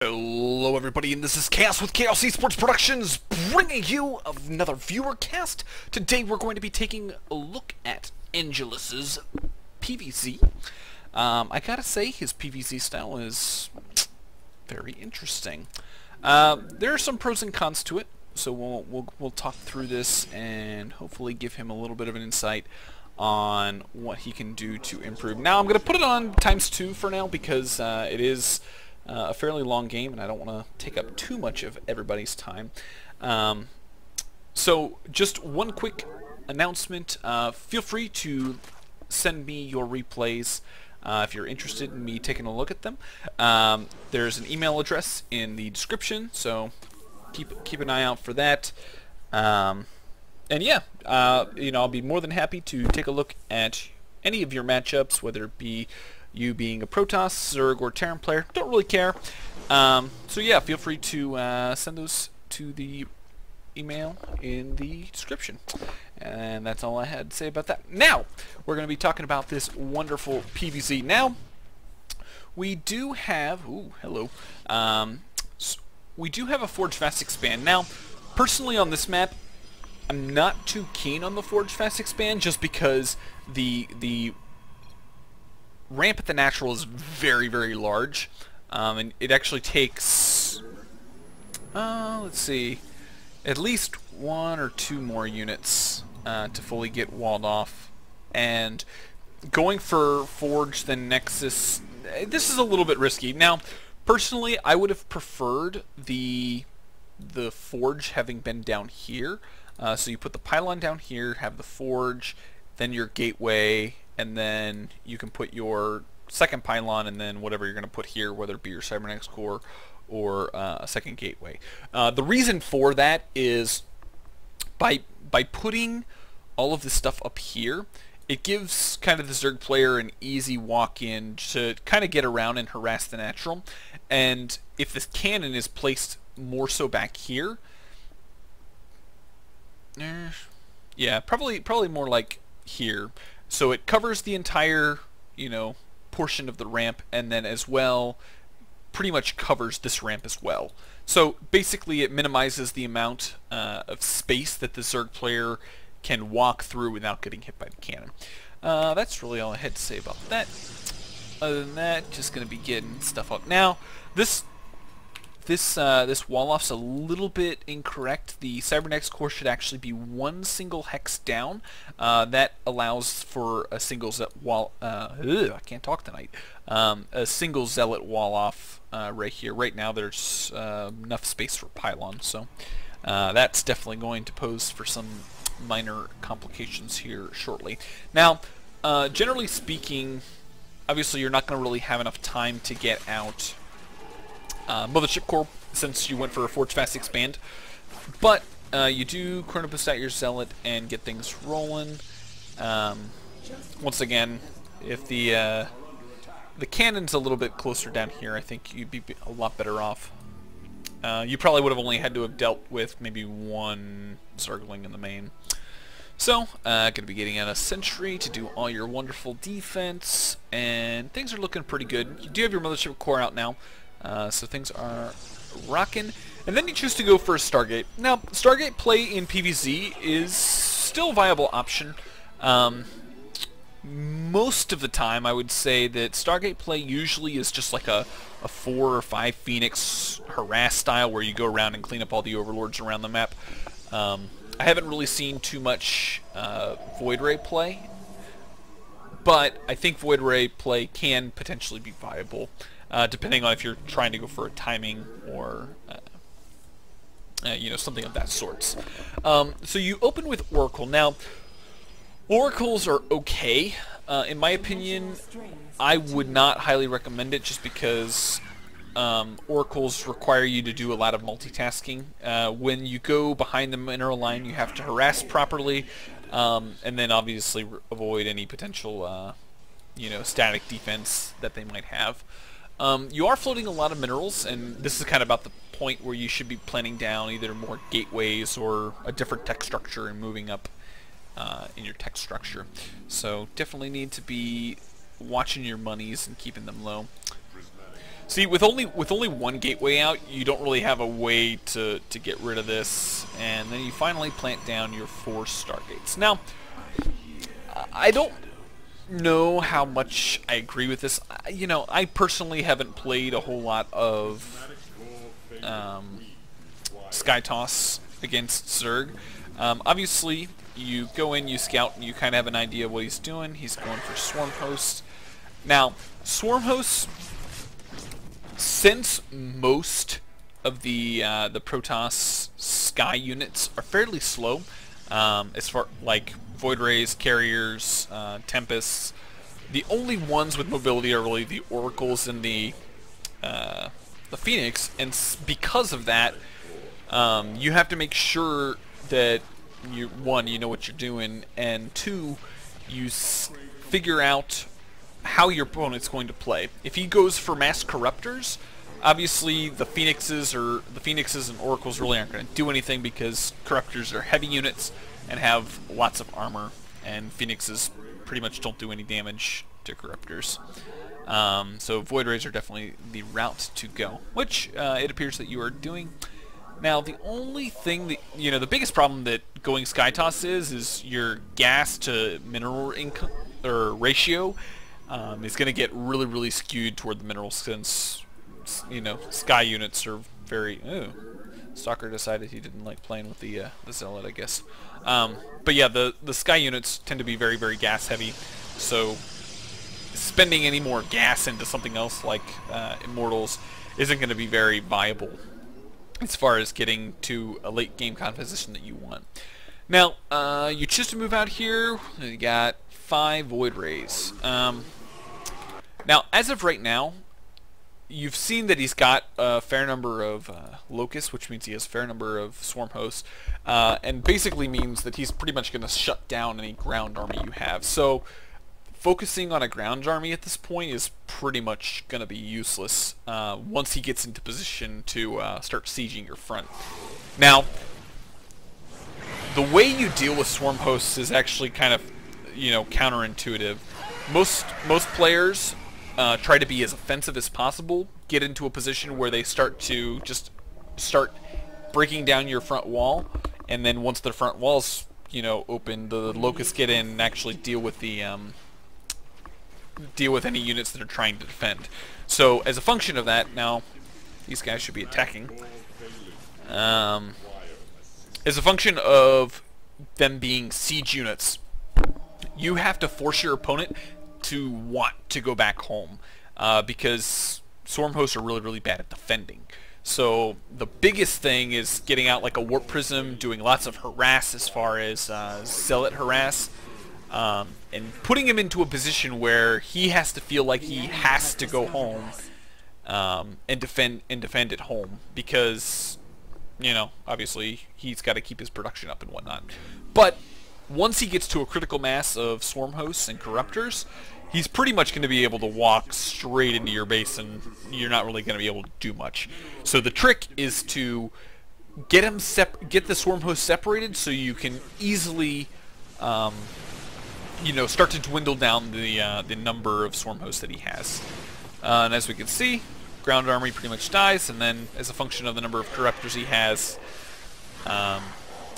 Hello everybody, and this is Chaos with Chaos Esports Productions, bringing you another viewer cast. Today we're going to be taking a look at Angelus's PvZ. I gotta say, his PvZ style is very interesting. There are some pros and cons to it, so we'll talk through this and hopefully give him a little bit of an insight on what he can do to improve. Now I'm going to put it on ×2 for now because it is a fairly long game, and I don't want to take up too much of everybody's time. So just one quick announcement. Feel free to send me your replays if you're interested in me taking a look at them. There's an email address in the description, so keep an eye out for that. And yeah, I'll be more than happy to take a look at any of your matchups, whether it be you being a Protoss, Zerg, or Terran player. Don't really care. So yeah, feel free to send those to the email in the description. And that's all I had to say about that. Now, we're going to be talking about this wonderful PvZ. Now, we do have... Ooh, hello. We do have a Forge Fast Expand. Now, personally on this map, I'm not too keen on the Forge Fast Expand just because the ramp at the natural is very, very large, and it actually takes, let's see, at least 1 or 2 more units to fully get walled off. And going for Forge then Nexus, this is a little bit risky. Now, personally, I would have preferred the Forge having been down here. So you put the pylon down here, have the Forge, then your gateway, and then you can put your second pylon and then whatever you're going to put here, whether it be your cybernetics core or a second gateway. The reason for that is by putting all of this stuff up here, it gives kind of the Zerg player an easy walk-in to kind of get around and harass the natural. And if this cannon is placed more so back here, yeah, probably more like here. So it covers the entire, portion of the ramp, and then as well, pretty much covers this ramp as well. So basically, it minimizes the amount of space that the Zerg player can walk through without getting hit by the cannon. That's really all I had to say about that. Other than that, just going to be getting stuff up now. This wall-off's a little bit incorrect. The cybernetics core should actually be 1 single hex down. That allows for a single I can't talk tonight. A single zealot wall-off right here. Right now, there's enough space for pylon, so that's definitely going to pose for some minor complications here shortly. Now, generally speaking, obviously, you're not going to really have enough time to get out Mothership Core since you went for a Forge Fast Expand, but you do Chronoboost out your Zealot and get things rolling. Once again, if the cannon's a little bit closer down here, I think you'd be a lot better off. You probably would have only had to have dealt with maybe 1 Zergling in the main. So, going to be getting out a Sentry to do all your wonderful defense, and things are looking pretty good. You do have your Mothership Core out now. So things are rocking. And then you choose to go for a Stargate. Now, Stargate play in PvZ is still a viable option. Most of the time, I would say that Stargate play usually is just like a 4 or 5 Phoenix harass style where you go around and clean up all the overlords around the map. I haven't really seen too much Void Ray play, but I think Void Ray play can potentially be viable. Depending on if you're trying to go for a timing or something of that sorts. So you open with Oracle. Now, Oracles are okay. In my opinion, I would not highly recommend it just because Oracles require you to do a lot of multitasking. When you go behind the mineral line, you have to harass properly, and then obviously avoid any potential static defense that they might have. You are floating a lot of minerals, and this is kind of about the point where you should be planning down either more gateways or a different tech structure and moving up in your tech structure. So definitely need to be watching your monies and keeping them low. See, with only one gateway out, you don't really have a way to get rid of this, and then you finally plant down your 4 stargates. Now, I don't know how much I agree with this. You know, I personally haven't played a whole lot of Skytoss against Zerg. Obviously, you go in, you scout, and you kind of have an idea of what he's doing. He's going for Swarm Hosts. Now, Swarm Hosts, since most of the Protoss Sky units are fairly slow, as far like Void Rays, Carriers, Tempests, the only ones with mobility are really the Oracles and the Phoenix, and because of that, you have to make sure that one, you know what you're doing, and two, you figure out how your opponent's going to play. If he goes for mass corruptors, obviously the Phoenixes and Oracles really aren't going to do anything because corruptors are heavy units and have lots of armor, and Phoenixes pretty much don't do any damage to corruptors. So Void Rays are definitely the route to go, which it appears that you are doing. Now, the only thing that, you know, the biggest problem that going Skytoss is your gas to mineral ratio is going to get really skewed toward the minerals, since, you know, Sky units are very... Ooh, Stalker decided he didn't like playing with the Zealot, I guess. But yeah, the Sky units tend to be very gas heavy, so spending any more gas into something else like Immortals isn't going to be very viable as far as getting to a late game composition that you want. Now, you choose to move out here. You got 5 Void Rays. Now, as of right now, you've seen that he's got a fair number of Locusts, which means he has a fair number of Swarm Hosts, and basically means that he's pretty much going to shut down any ground army you have. So, focusing on a ground army at this point is pretty much going to be useless once he gets into position to start sieging your front. Now, the way you deal with Swarm Hosts is actually kind of, you know, counterintuitive. Most players try to be as offensive as possible, get into a position where they start breaking down your front wall, and then once the front wall's, you know, open, the Locusts get in and actually deal with the any units that are trying to defend. So as a function of that, now these guys should be attacking. As a function of them being siege units, you have to force your opponent to want to go back home, because Swarm Hosts are really bad at defending. So the biggest thing is getting out like a Warp Prism, doing lots of harass as far as Zealot harass, and putting him into a position where he has to feel like he has to go home and defend at home, because, you know, obviously he's got to keep his production up and whatnot. But once he gets to a critical mass of Swarm Hosts and Corruptors, he's pretty much going to be able to walk straight into your base, and you're not really going to be able to do much. So the trick is to get the Swarm Host separated, so you can easily, you know, start to dwindle down the number of Swarm Hosts that he has. And as we can see, ground army pretty much dies, and then as a function of the number of Corruptors he has,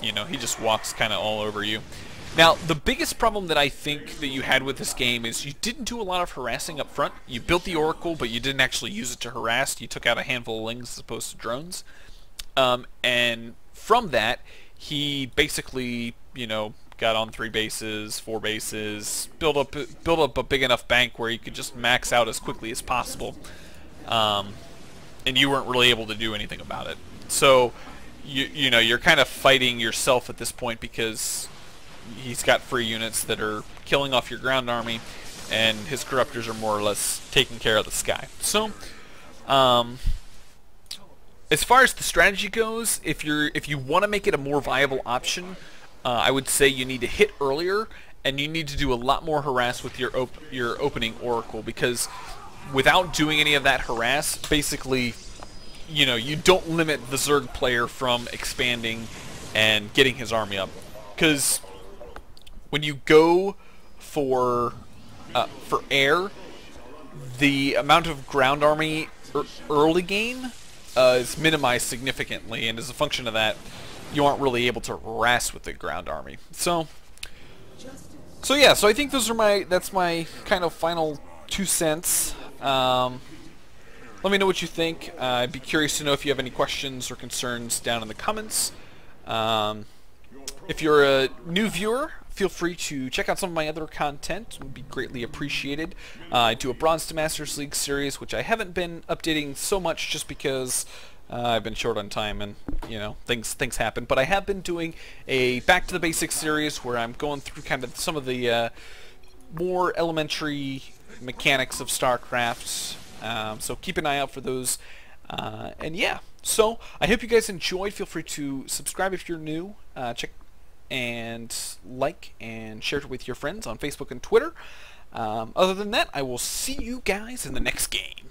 you know, he just walks kind of all over you. Now, the biggest problem that I think that you had with this game is you didn't do a lot of harassing up front. You built the Oracle, but you didn't actually use it to harass. You took out a handful of Lings as opposed to drones. And from that, he basically, you know, got on 3 bases, 4 bases, built up a big enough bank where you could just max out as quickly as possible. And you weren't really able to do anything about it. So, you know, you're kind of fighting yourself at this point, because he's got free units that are killing off your ground army, and his Corruptors are more or less taking care of the sky. So, as far as the strategy goes, if you want to make it a more viable option, I would say you need to hit earlier, and you need to do a lot more harass with your opening Oracle, because without doing any of that harass, basically, you know, you don't limit the Zerg player from expanding and getting his army up. Because when you go for air, the amount of ground army early game is minimized significantly, and as a function of that, you aren't really able to harass with the ground army. So yeah, so I think that's my kind of final 2 cents. Let me know what you think. I'd be curious to know if you have any questions or concerns down in the comments. If you're a new viewer, feel free to check out some of my other content. It would be greatly appreciated. I do a Bronze to Masters League series, which I haven't been updating so much just because I've been short on time and, you know, things happen. But I have been doing a Back to the Basics series where I'm going through kind of some of the more elementary mechanics of StarCraft. So keep an eye out for those. And yeah, so I hope you guys enjoyed. Feel free to subscribe if you're new. Check and like and share it with your friends on Facebook and Twitter. Other than that, I will see you guys in the next game.